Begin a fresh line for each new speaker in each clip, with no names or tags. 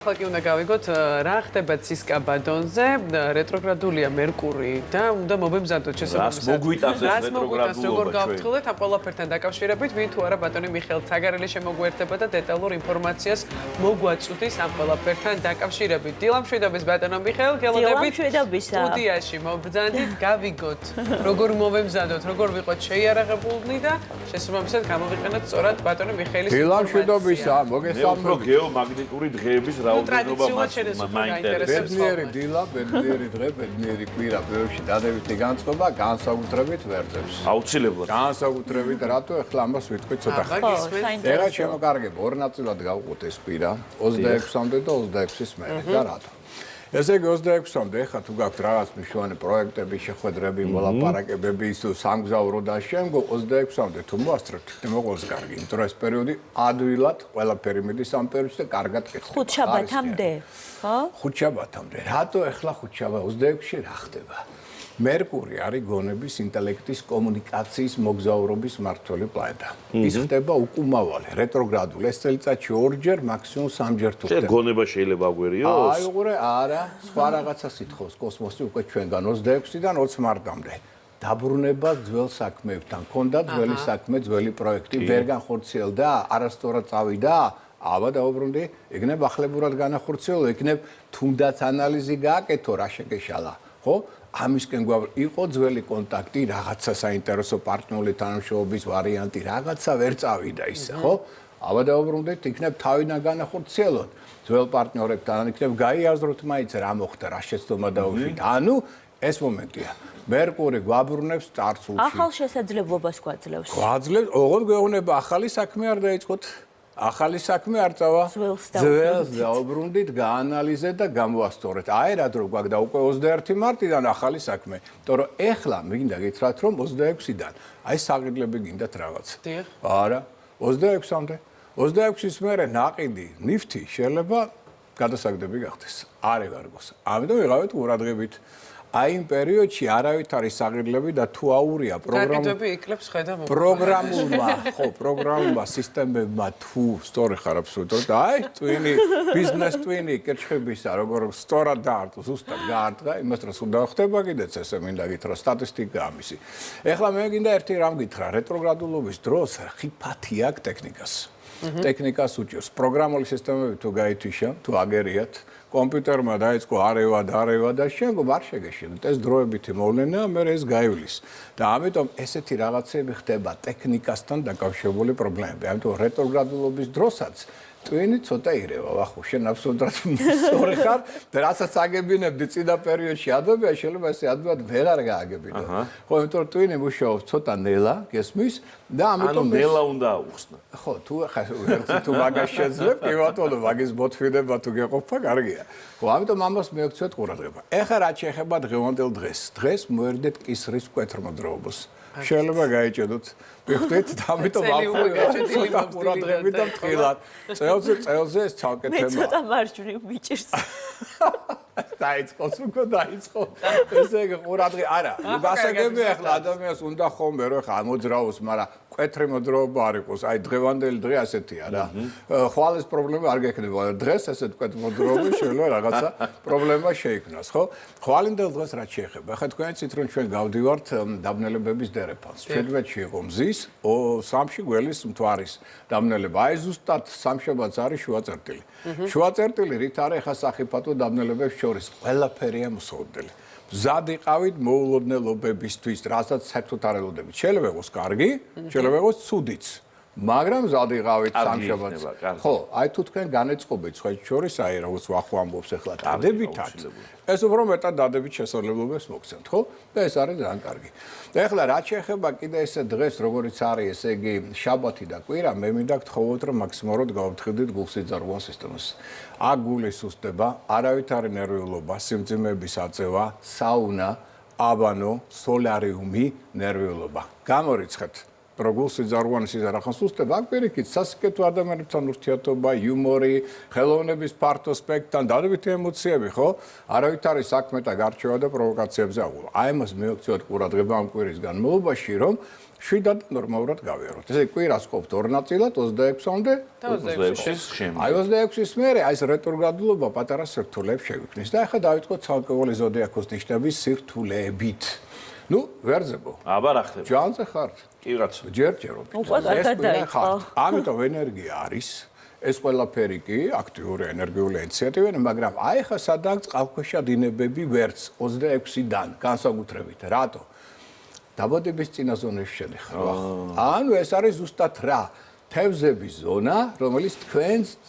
ხალხი უნდა გავიგოთ რა ხდება ცისკაბადონზე, რეტროგრადულია მერკური და უნდა მობემზადოთ შესაბამისად.
რას მოგვიტანს ეს რეტროგრადულობა
როგორ გავფრთხილდეთ ამ ყველაფერთან დაკავშირებით, ვინ თუ არა ბატონი მიხეილ ცაგარელი შემოგვიერთება და დეტალურ ინფორმაციას მოგვაწვდის ამ ყველაფერთან დაკავშირებით. დილამშვიდობის ბატონო მიხეილ, გელოდებით სტუდიაში მობრძანდით, გავიგოთ როგორ მოვემზადოთ, როგორ ვიყოთ შეიარაღებულნი და შესაბამისად გამოვიყენოთ სწორად ბატონი მიხეილის
დილამშვიდობისა, მოგესალმებით.
გეომაგნიტური დღეების
ბედნიერი დილა, ბედნიერი დღე, ბედნიერი კვირა, ბევრში დადებითი განწყობა, განსაკუთრებით ვერძებს.
აუცილებლად.
განსაკუთრებით რატო ახლა ამას ვიტყვი ცოტა ხანი. ეხლა შემოგარგებ ორ ნაწილად გავუყოთ ეს კვირა, 26-მდე და 26-ის მერე და რატო? ესე იგი 26-მდე ახლა თუ გაქვთ რაღაც მნიშვნელოვანი პროექტები, შეხვედრები, მოლაპარაკებები, ის სამგზავრო და შემდგომ 26-მდე თუ მოასწრებთ, მოყოლს კარგი, იმიტომ რომ ეს პერიოდი ადვილად ყველაფერი მიდის ამ პერიოდში და კარგად კეთდება.
ხუთშაბათამდე, ხო?
ხუთშაბათამდე. რატო ახლა ხუთშაბათ 26-ში რა ხდება? მერკური არის გონების, ინტელექტის, კომუნიკაციის, მოგზაურობის მმართველი პლანეტა. ის ხდება უკუმავალი, რეტროგრადული. ეს წელიწადში ორჯერ, მაქსიმუმ სამჯერ თუ ხდება.
გონება შეიძლება აგვერიოს?
აი, უყურე, არა, სხვა რაღაცას ითხოვს კოსმოსი უკვე ჩვენგან 26-დან 20 მარტამდე. დაბრუნება ძველ საქმეებთან. ქონდა ძველი საქმე, ძველი პროექტი, ვერ განხორციელდა, არასწორად წავიდა. აბა დაუბრუნდი, იქნებ ახლებურად განახორციელო, იქნებ თუნდაც ანალიზი გააკეთო, რა შეგეშალა, ხო? ამისკენ იყო ძველი კონტაქტი, რაღაცა საინტერესო პარტნიორული თანამშრომლობის ვარიანტი, რაღაცა ვერ წავიდა ისა, ხო? აბა დაუბრუნდით, იქნებ თავიდან განახორციელოთ. ძველ პარტნიორებთან იქნებ გაიაზროთ მაინც რა მოხდა, რა შეცდომა დაუშვით. ანუ ეს მომენტია. მერკური გვაბრუნებს წარსულში.
ახალ შესაძლებლობას გვაძლევს.
გვაძლევს, ოღონდ გვეუბნება ახალი საქმე არ დაიწყოთ. ახალი საქმე არ წავა. ძველს დაუბრუნდით, გაანალიზეთ და გამოასწორეთ. აი რა დრო გვაქვს და უკვე 21 მარტიდან ახალი საქმე. იმიტომ რომ ეხლა მინდა გითხრათ რომ 26-დან აი საყიდლები გინდათ რაღაცა.
დიახ.
არა, 26-მდე. 26-ის მერე ნაყიდი, ნიფთი შეიძლება გადასაგდები გახდეს. არ ეგარგოს. ამიტომ ვიღავით ყურადღებით. აი იმ პერიოდში არავით არის საყიდლები და თუ აურია
პროგრამები იკლებს ხედა მოყვა.
პროგრამულმა სისტემებმა თუ სწორი ხარ აბსოლუტურად და აი ტვინი ბიზნეს ტვინი კერჩხებისა როგორ სწორად დაარტყა ზუსტად გაარტყა იმას რომ უნდა ხდება კიდეც ესე მინდა გითხრა სტატისტიკა ამისი. ეხლა მე გინდა ერთი რამ გითხრა რეტროგრადულობის დროს ხიფათი აქვს ტექნიკას. ტექნიკას უჭირს პროგრამული სისტემები თუ გაითიშა თუ აგერიათ კომპიუტერმა დაიწყო არევა და შემდგომ არ შეგეშინოთ ეს დროებითი მოვლენაა მე ეს გაივლის და ამიტომ ესეთი რაღაცები ხდება ტექნიკასთან დაკავშირებული პრობლემები ამიტომ რეტროგრადულობის დროსაც ტვინი ცოტა ირევა ვახო შენ აბსოლუტურად სწორი ხარ და რასაც აგებინებდი წინა პერიოდში ადვებია შეიძლება ესე ადვად ვერ არ გააგებინო ხო იმიტომ რომ ტვინი მუშაობს ცოტა ნელა გესმის და ამიტომ
ნელა უნდა აუხსნა
ხო თუ ხა თუ მაგას შეძლებ კი ბატონო მაგის მოთმინება თუ გეყოფა კარგია ხო ამიტომ ამას მეექცეთ ყურადღება ეხლა რა შეეხება დღევანდელ დღეს მოერდეთ კისრის მკვეთრმოძრაობას შეიძლება გაიჭედოთ ვიხდით და ამიტომ ახლა ყურადღებით და მტყილად წელზე ეს ცალკე თემაა
მე ცოტა მარჯვნივ მიჭირს
დაიწყოს უკვე დაიწყო ესე იგი ყურადღე არა გასაგები ახლა ადამიანს უნდა ხოლმე რომ ხა მოძრაოს მაგრამ მკვეთრი მოძრაობა არ იყოს აი დღევანდელი დღე ასეთია რა ხვალ ეს პრობლემა არ გექნება დღეს ესეთ მკვეთრი მოძრაობა შეიძლება რაღაცა პრობლემა შეიქმნას ხო ხვალინდელ დღეს რაც შეეხება ხა თქვენ იცით რომ ჩვენ გავდივართ დაბნელებების დერეფანს ჩვენეთში იყო მზის სამში გველის მთვარის დაბნელება აი ზუსტად სამშაბათს არის შუა წერტილი რით არის ხა სახიფათო დაბნელებებს შორის ყველაფერია მოსაოდნელი მზად იყავით მოულოდნელობებისთვის, რასაც საერთოდ არ ელოდებით. შეიძლება იყოს კარგი, შეიძლება იყოს ცუდიც. მაგრამ მზად იყავით სამშაბათს. ხო, აი თუ თქვენ განეწყობეთ სხვათა შორის, აი როგორც ვახო ამბობს ახლა დადებითად. ეს უფრო მეტად დადებით შესაძლებლობებს მოგცემთ, ხო? და ეს არის ძალიან კარგი. ეხლა რაც შეეხება კიდე ესე დღეს, როგორიც არის, ესე იგი შაბათი და კვირა, მე მინდა გთხოვოთ, რომ მაქსიმალურად გავფრთხილდით გულსიძარღვან სისტემას. აქ გული სუსტდება, არავითარი ნერვიულობა, სიმძიმეების აწევა, საუნა, აბანო, სოლარიუმი, ნერვიულობა. გამორიცხეთ როგორც სიძარღვანის იზარახან სუსტება, აქ პირიქით სასიკეთო ადამიანებთან ურთიერთობა, იუმორი, ხელოვნების ფართო სპექტრთან დადებითი ემოციები, ხო? არავით არის საქმე და გარჩევა და პროვოკაციებზე აღულა. აი ამას მეოქციოთ ყურადღება ამ კვირის განმავლობაში, რომ შვიდად ნორმალურად გავიაროთ. ესე კვირას ყოფთ ორ ნაწილად 26-მდე,
26-ის შემდეგ.
აი 26-ის მერე აი ეს რეტროგრადულობა პატარა სირთულეებს შეგვიქმნის და ახლა დავიწყოთ ცალკეული ზოდიაქოს ნიშნების სირთულეებით. ნუ ვერძებო.
აბა რა ხდება?
ჯანზე ხართ?
კი რაცო.
ჯერჯერობით.
უკვე კარგად დაიწყო.
ამიტომ ენერგია არის. ეს ყველაფერი კი აქტიური ენერგიული ინიციატივაა, მაგრამ აი ხა სადაც ყავქვეშა დინებები ვერც 26-დან განსაკუთრებით. რატო? დაბადების წინა ზონაში შედიხარ. ანუ ეს არის ზუსტად რა? თევზების ზონა, რომელიც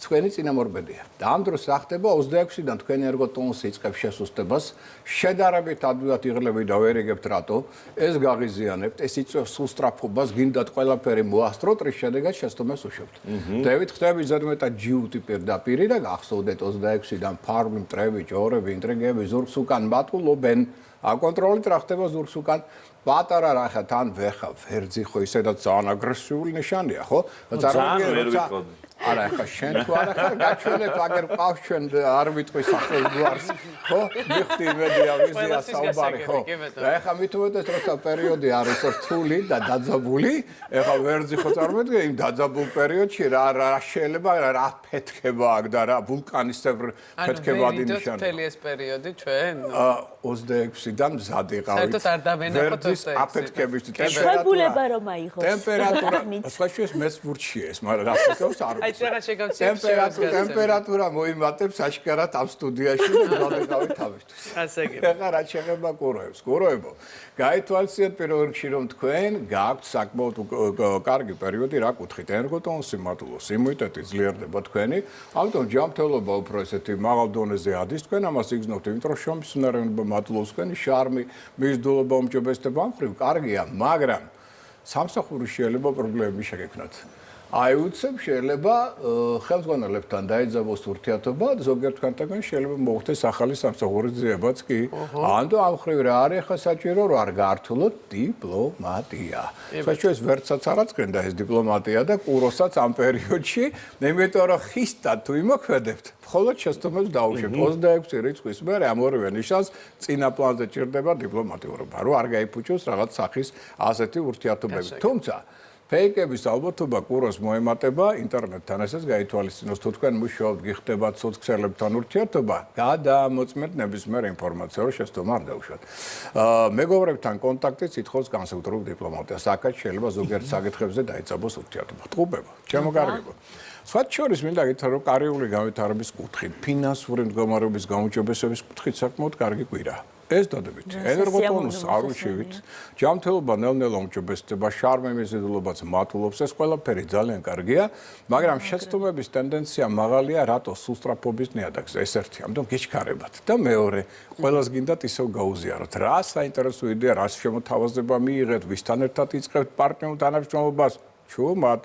თქვენი წინამორბედია. და ამ დროს რა ხდება 26-დან თქვენი ერგოტონუსი იწყებს შესუსტებას, შედარებით ადვილად იღლებით და ვერ იგებთ რატო? ეს გაღიზიანებთ, ეს იწვევს სუსტრაფობას, გინდათ ყველაფერი მოასწროთ, რის შედეგად შეცდომას უშვებთ. დევით ხდები ზედმეტად ჯიუტი პირდაპირი და გახსოვდეთ 26-დან ფარული მტრები, ჯორები, ინტრიგები ზურგს უკან მატულობენ. აკონტროლით რა ხდება ზურგს უკან. პატარა რა ხა თან ვეხავ ვერძი ხო ისედაც ძალიან აგრესიული ნიშანია ხო? არა ხა შენ თუ არა ხარ გაჩვენებ აგერ ყავს ჩვენ არ ვიტყვი სახელს გვარს ხო? მიხდი იმედია ვიზია საუბარი ხო? და ეხა მithumetes როცა პერიოდი არის რთული და დაძაბული, ეხა ვერძი ხო წარმოიდგინე იმ დაძაბულ პერიოდში რა შეიძლება რა ფეთქება აქ და რა ვულკანისებრ ფეთქებადი ნიშანი.
ანუ მთელი ეს პერიოდი ჩვენ
26-დან მზად იყავით.
საერთოდ არ დავენახოთ
ვერძის აფეთქების
შეგულება რომ აიღოს.
ტემპერატურა სხვაშორის მეც ვურჩიე ეს, მაგრამ რასაც არ
აი ცერა შეგავცეთ
ტემპერატურა მოიმატებს აშკარად ამ სტუდიაში და გავიყავით თავისთვის.
ასე კი.
ეხლა რა შეიძლება ყუროებს? ყუროებო. გაითვალისწინეთ პირველ რიგში რომ თქვენ გაქვთ საკმაოდ კარგი პერიოდი რა კუთხით ენერგოტონუსი მატულობს, იმუნიტეტი ძლიერდება თქვენი, ამიტომ ჯანმრთელობა უფრო ესეთი მაღალ დონეზე ადის, თქვენ ამას იგრძნობთ, იმიტომ რომ შრომის უნარიანობა მატულობს თქვენი შარმი, მიზიდულობა, უმჯობესება ამ ხრივ კარგია, მაგრამ სამსახურის შეიძლება პრობლემები შეგექმნათ. აი უცებ შეიძლება ხელმძღვანელებთან დაეძაბოს ურთიერთობა, ზოგიერთ თქვენთან შეიძლება მოხდეს ახალი სამსახურის ძიებაც კი. ანუ ამ ხრივ რა არის ხა საჭირო რომ არ გართულოთ დიპლომატია. საჭიროა ვერცაც არ აწკრენ და ეს დიპლომატია და კუროსაც ამ პერიოდში, იმიტომ რომ ხისტად თუ იმოქმედებთ, მხოლოდ შეცდომებს დაუშვებთ. 26 რიცხვის მერე ამ ორივე ნიშანს წინა პლანზე ჭირდება დიპლომატიურობა, რომ არ გაიფუჭოს რაღაც სახის ასეთი ურთიერთობები. თუმცა ფეიკების ალბათობა კუროს მოემატება ინტერნეტთან, ესეც გაითვალისწინოს თუ თქვენ მუშაობთ, გიხდებათ სოციალებთან ურთიერთობა, გადამოწმეთ ნებისმიერ ინფორმაციას, რომ შეცდომა არ დაუშვათ. მეგობრებთან კონტაქტიც ითხოვს განსაკუთრებულ დიპლომატიას. აქაც შეიძლება ზოგიერთ საკითხებზე დაიწყოს ურთიერთობა. ტყუბება, ჩემო კარგებო. სხვათა შორის მინდა გითხრა, რომ კარიული განვითარების კუთხით, ფინანსური მდგომარეობის გაუმჯობესების კუთხით საკმაოდ კარგი კვირაა. ეს დადებით. ენერგოტონუსს არ უშევით. ჯანმრთელობა ნელ-ნელა უმჯობესდება, შარმი მიზიდულობაც მატულობს, ეს ყველაფერი ძალიან კარგია, მაგრამ შეცდომების ტენდენცია მაღალია, რატო სუსტრაფობის ნიადაგზე. ეს ერთი, ამიტომ გეჩქარებათ. და მეორე, ყველას გინდათ ისევ გაუზიაროთ. რა საინტერესო იდეა, რა შემოთავაზება მიიღეთ, ვისთან ერთად იწყებთ პარტნიორულ თანამშრომლობას? ჩუმად,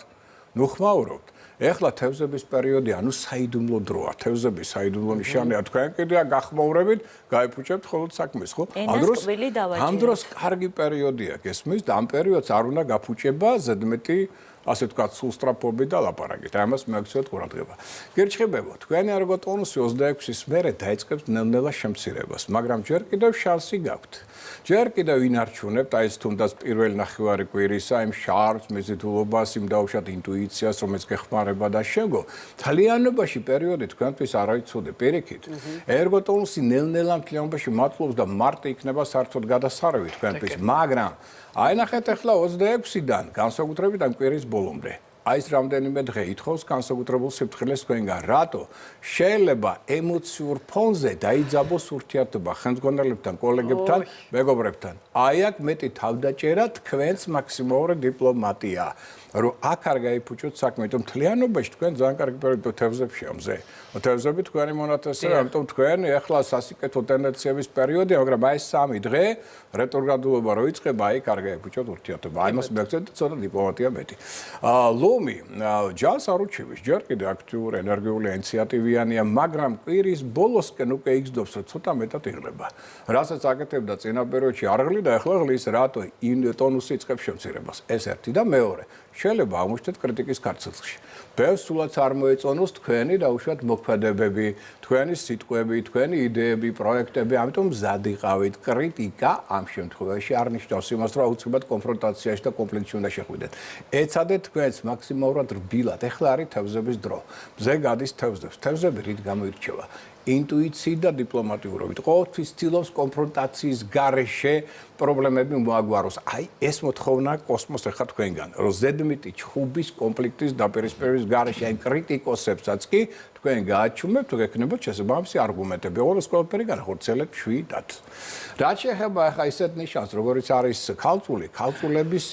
ნუ ხმაურობთ. ეხლა თევზების პერიოდი, ანუ საიდუმლო დროა. თევზების საიდუმლო ნიშანია, თქვენ კიდე გახმაურებით, გაიფუჭებთ ხოლმე საქმეს, ხო? ამ დროს კარგი პერიოდია გესმის და ამ პერიოდს არ უნდა გაფუჭება ზედმეტი ასე ვთქვათ, სუსტრაფობი და ლაპარაკით. ამას მეაქციოთ ყურადღება. გერჩხებებო, თქვენი ერგოტონუსი 26-ის მერე დაიწყებს ნელ-ნელა შემცირებას, მაგრამ ჯერ კიდევ შანსი გაქვთ. ჯერ კიდევ ინარჩუნებთ აი ეს თუნდაც პირველი ნახევარი კვირისა, იმ შარპს, მიზიდულობას, იმ დაუშვათ ინტუიციას, რომელიც გეხმარება და შემდგომ. თლიანობაში პერიოდი თქვენთვის არაიცოდე პირიქით. ერგოტონუსი ნელ-ნელა მთლიანობაში მატულობს და მარტი იქნება საერთოდ გადასარევი თქვენთვის, მაგრამ აი ნახეთ ახლა 26-დან განსაკუთრებით ამ კვირის ბოლომდე. აი ეს რამდენიმე დღე ითხოვს განსაკუთრებულ სიფრთხილეს თქვენგან. რატო? შეიძლება ემოციურ ფონზე დაიძაბოს ურთიერთობა ხელმძღვანელებთან, კოლეგებთან, მეგობრებთან. აი აქ მეტი თავდაჭერა თქვენს მაქსიმალური დიპლომატია. რომ აქ არ გაიფუჭოთ საქმე, იმიტომ მთლიანობაში თქვენ ძალიან კარგი პერიოდი თევზებშია მზე. თევზები თქვენი მონათესავე, ამიტომ თქვენ ეხლა სასიკეთო ტენდენციების პერიოდია, მაგრამ აი 3 დღე რეტროგრადულობა რო იწყება, აი არ გაიფუჭოთ ურთიერთობა. აი მას მეგზეთ ცოტა დიპლომატია მეტი. ლომი ჯანს არ უჩივის, ჯერ კიდე აქტიური ენერგიული ინიციატივიანია, მაგრამ კვირის ბოლოსკენ უკვე იგრძნობს, რომ ცოტა მეტად იღლება. რასაც აკეთებდა წინა პერიოდში არ ღლიდა, ეხლა ღლის, რატო ტონუსი იწყებს შემცირებას. ეს ერთი და მეორე. შეიძლება აღმოჩნდეთ კრიტიკის ქარცელში. ბევრს სულაც არ მოეწონოს თქვენი დაუშვათ მოქმედებები, თქვენი სიტყვები, თქვენი იდეები, პროექტები, ამიტომ მზად იყავით. კრიტიკა ამ შემთხვევაში არ ნიშნავს იმას, რომ აუცილებლად კონფრონტაციაში და კონფლიქტში უნდა შეხვიდეთ. ეცადეთ თქვენს მაქსიმალურად რბილად. ეხლა არის თევზების დრო. მზე გადის თევზებს. თევზები რით გამოირჩევა? ინტუიციით და დიპლომატიურობით. ყოველთვის ცდილობს კონფრონტაციის გარეშე პრობლემები მოაგვაროს. აი ეს მოთხოვნა კოსმოს ახლა თქვენგან, რომ ზედმეტი ჩხუბის კონფლიქტის დაპირისპირების გარეშე, აი კრიტიკოსებსაც კი თქვენ გააჩუმებთ, გექნებათ შესაბამისი არგუმენტები. ყოველს ყველაფერი განახორციელებთ შვიდად. რაც შეეხება ახლა ისეთ ნიშანს, როგორიც არის ქალწულების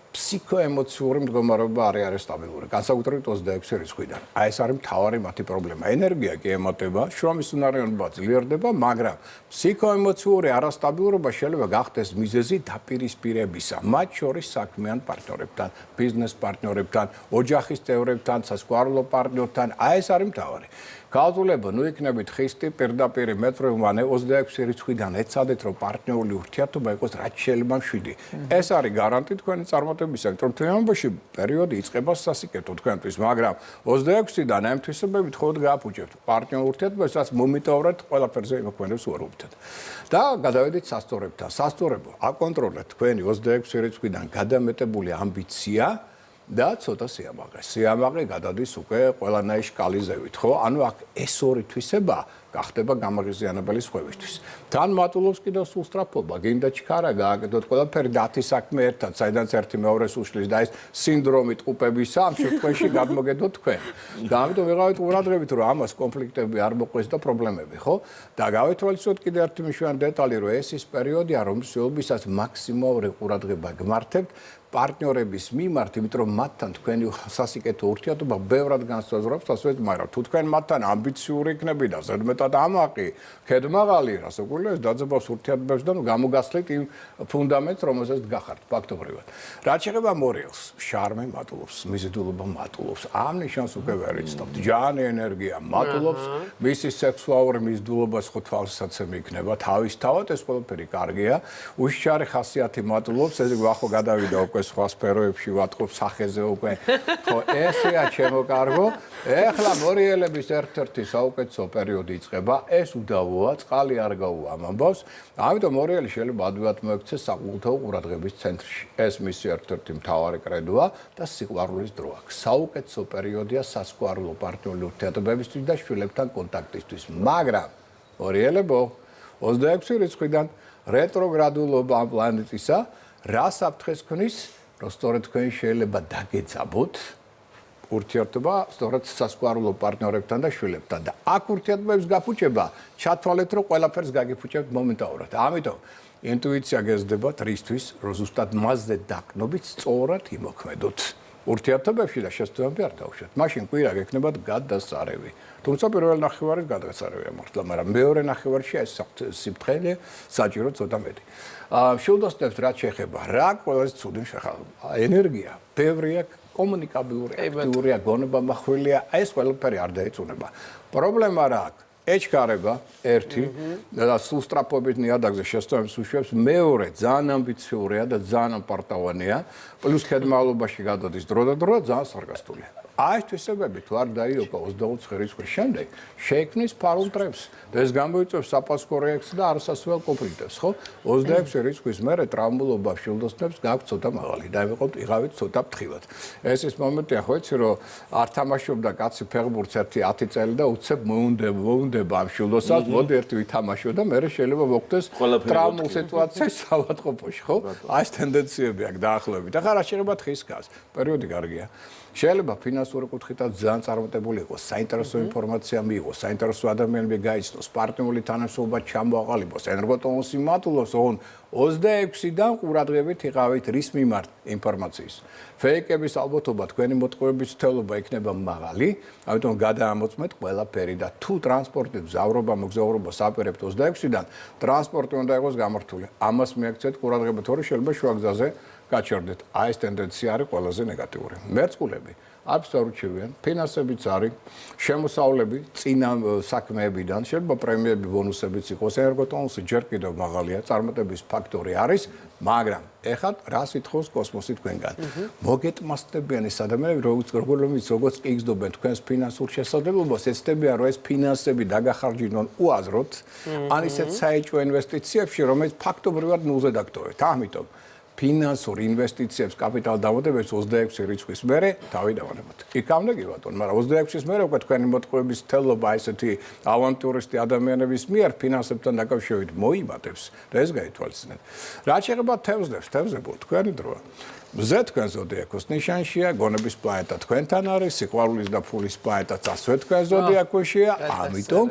ფსიქოემოციური მდგომარეობა არის სტაბილური. განსაკუთრებით 26 რიცხვიდან. აი ეს არის მთავარი მათი პრობლემა. ენერგია კი ემატება, შრომის უნარიანობა ძლიერდება, მაგრამ ფსიქოემოციური არასტაბილურობა შეიძლება გახდეს მიზეზი დაპირისპირებისა. მათ შორის საქმიან პარტნიორებთან, ბიზნეს პარტნიორებთან, ოჯახის წევრებთან, სასქესო პარტნიორთან. აი ეს არის მთავარი. ქალწულებო, ნუ იქნებით ხისტი პირდაპირ მეტროვანე 26 რიცხვიდან ეცადეთ, რომ პარტნიორული ურთიერთობა იყოს რაც შეიძლება მშვიდი. ეს არის გარანტი თქვენი წარმატებისა, რომ თემაში პერიოდი იწყება სასიკეთო თქვენთვის, მაგრამ 26-დან ამ თვისებებით ხოდ გააფუჭებთ პარტნიორულ ურთიერთობას, რაც მომიტოვრეთ ყველაფერზე იმოქმედებს უარყოფით. და გადავედით სასწორებთან. სასწორებო, აკონტროლეთ თქვენი 26 რიცხვიდან გადამეტებული ამბიცია. და ცოტა სიამაყე. სიამაყე გადადის უკვე ყველანაირ შკალიზევით, ხო? ანუ აქ ეს ორი თვისება გახდება გამაღიზიანებელი სხვებისთვის. თან მატულობს კიდევ სულ სწრაფობა, გინდა ჩქარა გააკეთოთ ყველაფერი დათი საქმე ერთად, საიდანაც ერთი მეორეს უშლის და ეს სინდრომი ტყუპებისა ამ შემთხვევაში გადმოგედოთ თქვენ. და ამიტომ ვიღავით ყურადღებით, რომ ამას კონფლიქტები არ მოყვეს და პრობლემები, ხო? და გავითვალისწინოთ კიდევ ერთი მნიშვნელოვანი დეტალი, რომ ეს ის პერიოდია, რომელსაც მაქსიმალური ყურადღება გმართებთ პარტნიორების მიმართ, იმიტომ რომ მათთან თქვენი სასიკეთო ურთიერთობა ბევრად განსაზღვრავს ასეთ, მაგრამ თუ თქვენ მათთან ამბიციური იქნები და ზედმეტად ამაყი, ქედმაღალი, რასაკვირველია, დაძაბავს ურთიერთობებს და გამოგასწრით იმ ფუნდამენტს, რომელზეც გახართ ფაქტობრივად. რაც შეეხება მორიელს, შარმე მატულობს, მიზიდულობა მატულობს. ამ ნიშანს უკვე ვერ იცნობთ. ჯანი ენერგია მატულობს, მისი სექსუალური მიზიდულობა ხო თვალსაცემი იქნება, თავისთავად ეს ყველაფერი კარგია. უშიშარი ხასიათი მატულობს, ესე გვახო გადავიდა უკვე სხვა სფეროებში ვატყობ სახეზე უკვე. ხო, ესეა ჩემო კარგო. ეხლა მორიელების ერთ-ერთი საუკეთესო პერიოდი იწყება. ეს უდავოა, წყალი არ გაუვა ამ ამბავს. ამიტომ მორიელი შეიძლება ადვილად მოექცეს საკულტო ყურადღების ცენტრში. ეს მისი ერთ-ერთი მთავარი კრედოა და სიყვარულის დრო აქვს. საუკეთესო პერიოდია სასქესო პარტნიორული ურთიერთობებისთვის და შვილებთან კონტაქტისთვის. მაგრამ მორიელებო 26 რიცხვიდან რეტროგრადულობა ამ პლანეტისა რა საფრთხეს ქმნის, რომ სწორედ თქვენ შეიძლება დაგეძაბოთ ურთიერთობა სწორედ სასქესო პარტნიორებთან და შვილებთან და აქ ურთიერთობების გაფუჭება ჩათვალეთ, რომ ყველაფერს გაგიფუჭებთ მომენტალურად. ამიტომ ინტუიცია გეზრდებათ რისთვის, რომ ზუსტად მასზე დაყნობით სწორად იმოქმედოთ. ურთიერთობებში და შესაძლოა არ დავუშვათ. მაშინ კვირა გექნებათ გადასარევი. თუმცა პირველ ნახევარით გადასარევია მართლა, მაგრამ მეორე ნახევარში ეს სიფრთხილე საჭირო ცოტა მეტი. შულდოსნებს რაც შეეხება, რა ყველაზე ცუდი შეხება. ენერგია, ბევრია, კომუნიკაბილური, აქტიურია, გონება მახვილია, ეს ყველაფერი არ დაეწუნება. პრობლემა რა აქვს? ეჩქარება ერთი და სულ სწრაფობით ნიადაგზე შესწავლებს უშვებს, მეორე ძალიან ამბიციურია და ძალიან პარტავანია, პლუს ქედმაღლობაში გადადის დრო და დრო ძალიან სარგასტულია. აი ეს თვისებები თუ არ დაიოკა 24 რიცხვის შემდეგ შეექმნის ფარულ ტრებს და ეს გამოიწვევს საპასუხო რეაქციას და არასასწორ კონფლიქტებს, ხო? 26 რიცხვის მერე ტრავმულობა შილდოსნებს გაქვს ცოტა მაღალი და იღავით ცოტა ფრთხილად. ეს ის მომენტია, ხო იცი, რომ არ თამაშობდა კაცი ფეხბურთს ერთი 10 წელი და უცებ მოუნდება ამ შილდოსას, მოდი ერთი ვითამაშო და მერე შეიძლება მოხდეს ტრავმულ სიტუაციაში საავადმყოფოში, ხო? აი ეს ტენდენციები აქვს დაახლოებით. ახლა რა შეიძლება თხის გას? პერიოდი კარგია. შეიძლება ფინანსური კუთხითაც ძალიან წარმატებული იყოს, საინტერესო ინფორმაცია მიიღოს, საინტერესო ადამიანები გაიცნოს, პარტნიორული თანამშრომლობა ჩამოაყალიბოს, ენერგოტონუსი მატულობს, ოღონ 26-დან ყურადღებით იყავით რის მიმართ ინფორმაციის. ფეიკების ალბათობა თქვენი მოტყუების თელობა იქნება მაღალი, ამიტომ გადაამოწმეთ ყველაფერი და თუ ტრანსპორტით მოგზაურობა საპირებთ 26-დან, ტრანსპორტი უნდა იყოს გამართული. ამას მიაქცეთ ყურადღება, თორე შეიძლება შუაგზაზე გაჩერდეთ. აი ეს ტენდენცია არის ყველაზე ნეგატიური. მერწყულები აბსოლუტურად არუჩევიან, ფინანსებიც არის, შემოსავლები წინა საქმეებიდან, შეიძლება პრემიები, ბონუსებიც იყოს, ენერგოტონუსი ჯერ კიდევ მაღალია, წარმატების ფაქტორი არის, მაგრამ ეხლა რას ითხოვს კოსმოსი თქვენგან? მოგეტმასტებიან ეს ადამიანები, როგორც კი იგზნობენ თქვენს ფინანსურ შესაძლებლობას, ეცდებიან, რომ ეს ფინანსები დაგახარჯინონ უაზროდ, ან ისეთ საეჭვო ინვესტიციებში, რომელიც ფაქტობრივად ნულზე დაგტოვეთ. ამიტომ ფინანსურ ინვესტიციებს კაპიტალ დამატებებს 26 რიცხვის მერე თავი დავანებოთ. იქამდე კი ბატონო, მაგრამ 26-ის მერე უკვე თქვენი მოტყუების თელობა ესეთი ავანტურისტი ადამიანების მიერ ფინანსებთან დაკავშირებით მოიმატებს და ეს გაითვალისწინეთ. რაც შეეხება თევზებს, თევზებო, თქვენი დროა. მზე თქვენ ზოდიაქოს ნიშანშია, გონების პლანეტა თქვენთან არის, სიყვარულის და ფულის პლანეტაც ასევე თქვენ ზოდიაქოშია, ამიტომ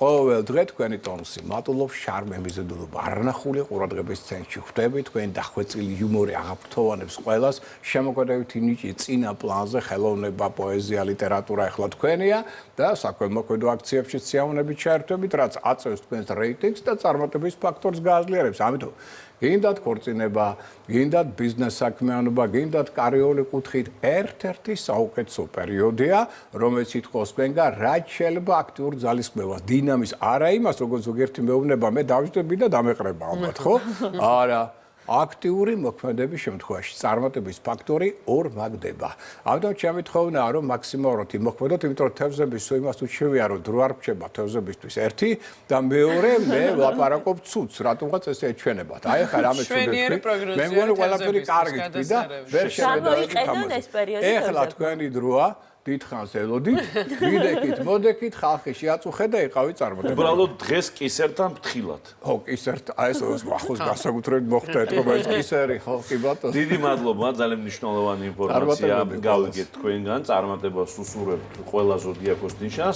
ყოველ დღე თქვენი ტონუსი მატულობს შარმე მიზედულობა არნახული ყურადღების ცენტრში ხვდები თქვენი დახვეწილი იუმორი აღაფრთოვანებს ყველას შემოქმედებითი ნიჭი წინა პლანზე ხელოვნება პოეზია ლიტერატურა ეხლა თქვენია და საქველმოქმედო აქციებში სიამოვნებით ჩაერთვებით რაც აწევს თქვენს რეიტინგს და წარმატების ფაქტორს გააძლიერებს ამიტომ გინდათ ქორწინება, გინდათ ბიზნეს საქმიანობა, გინდათ კარიერული კუთხით ერთ-ერთი საუკეთესო პერიოდია, რომელიც ითხოვს თქვენგან რაც შეიძლება აქტიურ ძალისხმევას, დინამის, არა იმას, როგორც ზოგიერთი მეუბნება, მე დავждები და დამეყრება ალბათ, ხო? არა, აქტიური მოქმედების შემთხვევაში წარმატების ფაქტორი ორ მაგდება. ამიტომ ჩემი თხოვნაა, რომ მაქსიმალურად იმოქმედოთ, იმიტომ რომ თევზების სულ იმას უჩვევია, რომ დრო არ რჩება თევზებისთვის ერთი და მეორე მე ვლაპარაკობ ცუც, რატომღაც ესე ეჩვენებათ. აი ხა რამე ჩუდეთ. მე მგონი ყველაფერი კარგი თქვი და ვერ შევედავით. ეხლა თქვენი დროა დიდხანს ელოდით, ვიდექით, მოდექით, ხალხი შეაწუხე და იყავი წარმატებული.
უბრალოდ დღეს კისერთან ფრთხილად.
ხო, კისერთ, აი ეს ახოს გასაკუთრებით მოხდა ეთქობა ეს კისერი, ხო, კი ბატონო.
დიდი მადლობა, ძალიან მნიშვნელოვანი ინფორმაცია გავიგეთ თქვენგან, წარმატებას უსურვებთ ყველა ზოდიაქოს ნიშანს.